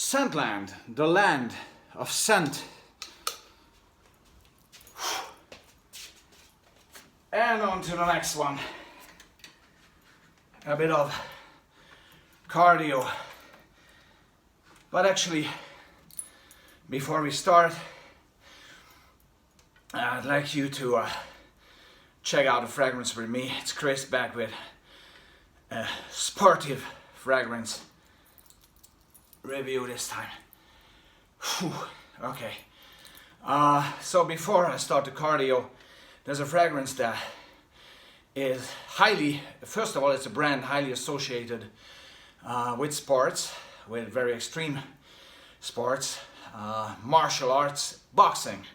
Scentland, the land of scent. And on to the next one. A bit of cardio. But actually, before we start, I'd like you to check out a fragrance with me. It's Chris back with a sportive fragrance review this time. Whew. Okay. So before I start the cardio, there's a fragrance that is first of all, it's a brand highly associated with sports, with very extreme sports, martial arts, boxing.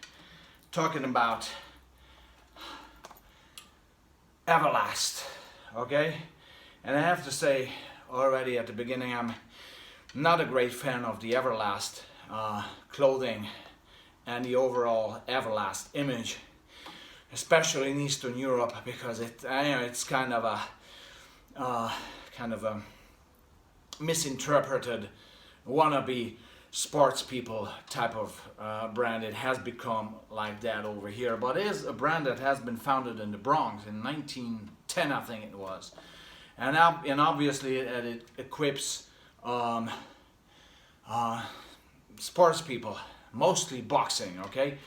Talking about Everlast, okay? And I have to say already at the beginning, I'm not a great fan of the Everlast clothing and the overall Everlast image, especially in Eastern Europe, because it's kind of a misinterpreted wannabe sports people type of brand. It has become like that over here, but it is a brand that has been founded in the Bronx in 1910, I think it was, and obviously it equips sports people, mostly boxing, okay?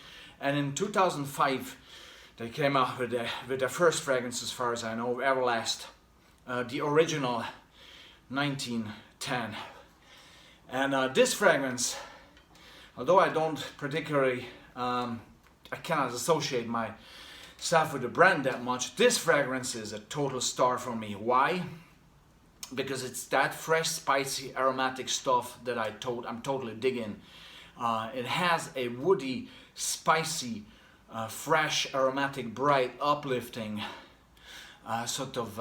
And in 2005 they came out with their first fragrance, as far as I know, Everlast, the original 1910. And this fragrance, although I don't particularly, I cannot associate myself with the brand that much, this fragrance is a total star for me. Why? Because it's that fresh, spicy, aromatic stuff that I'm totally digging. It has a woody, spicy, fresh, aromatic, bright, uplifting sort of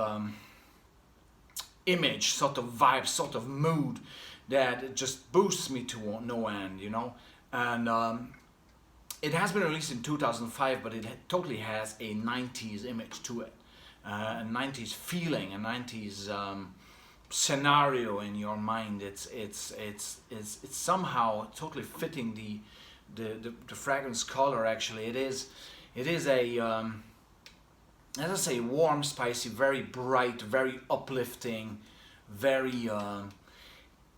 image, sort of vibe, sort of mood that it just boosts me to no end, you know. And it has been released in 2005, but it totally has a 90s image to it, a 90s feeling, a 90s scenario in your mind. It's somehow totally fitting the fragrance color. Actually, it is a as I say, warm, spicy, very bright, very uplifting, very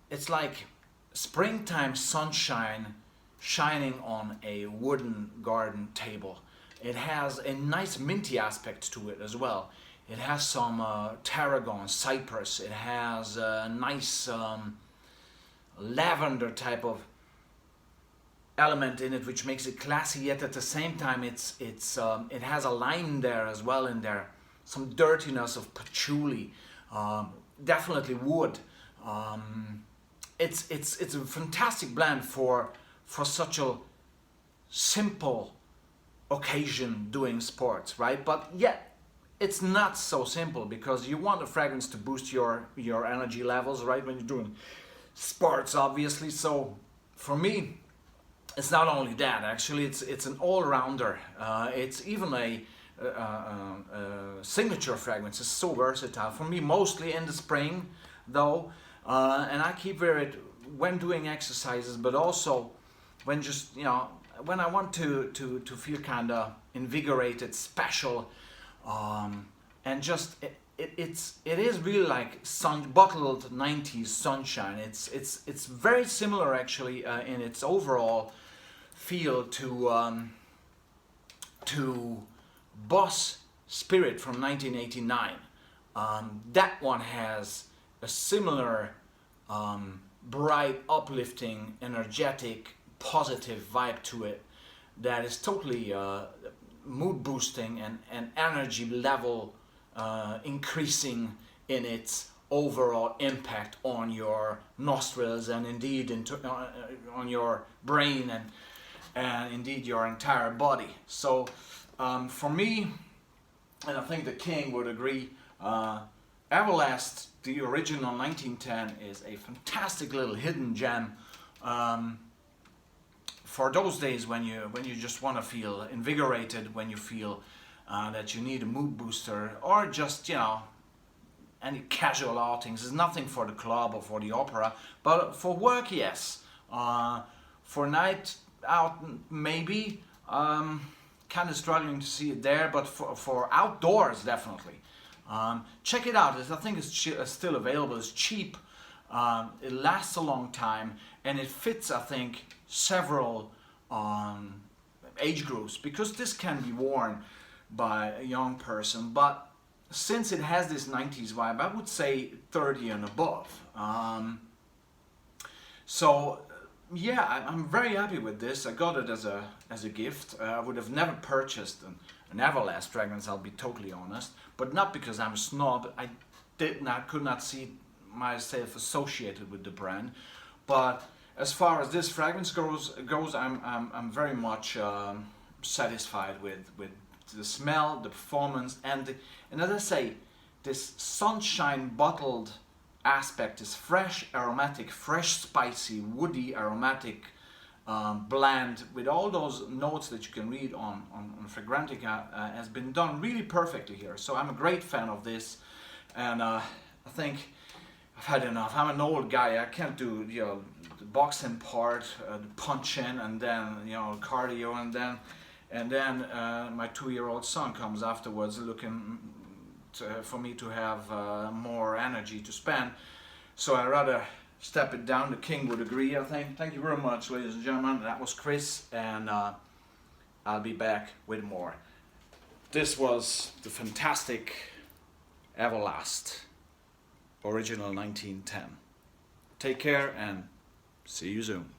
it's like springtime sunshine shining on a wooden garden table. It has a nice minty aspect to it as well. It has some tarragon, cypress. It has a nice lavender type of element in it, which makes it classy. Yet at the same time, it has a lime there as well in there. Some dirtiness of patchouli, definitely wood. It's a fantastic blend for such a simple occasion doing sports, right? But yet it's not so simple, because you want a fragrance to boost your energy levels, right, when you're doing sports, obviously. So for me, it's not only that. Actually, it's an all-rounder. It's even a signature fragrance. It's so versatile for me, mostly in the spring though, and I keep wear it when doing exercises, but also when just, you know, when I want to feel kind of invigorated, special. And just it is really like bottled 90s sunshine. It's very similar actually in its overall feel to Boss Spirit from 1989. That one has a similar bright, uplifting, energetic, positive vibe to it that is totally mood boosting and energy level increasing in its overall impact on your nostrils, and indeed on your brain, and indeed your entire body. So for me, and I think the King would agree, Everlast, the original 1910, is a fantastic little hidden gem for those days when you just want to feel invigorated, when you feel that you need a mood booster, or just, you know, any casual outings. It's nothing for the club or for the opera, but for work, yes. For night out, maybe. Kind of struggling to see it there, but for outdoors, definitely. Check it out. I think it's still available. It's cheap. It lasts a long time, and it fits, I think, several age groups, because this can be worn by a young person, but since it has this 90s vibe, I would say 30 and above. So yeah, I'm very happy with this. I got it as a gift. I would have never purchased an Everlast fragrance, I'll be totally honest, but not because I'm a snob. I could not see myself associated with the brand. But as far as this fragrance goes, I'm very much satisfied with the smell, the performance, and as I say, this sunshine bottled aspect, is fresh, aromatic, fresh, spicy, woody, aromatic blend with all those notes that you can read on Fragrantica has been done really perfectly here. So I'm a great fan of this, and I think I've had enough. I'm an old guy. I can't do the boxing part, the punch in, and then cardio, and then my 2-year-old son comes afterwards looking for me to have more energy to spend. So I'd rather step it down. The king would agree, I think. Thank you very much, ladies and gentlemen. That was Chris, and I'll be back with more. This was the fantastic Everlast, original 1910. Take care and see you soon.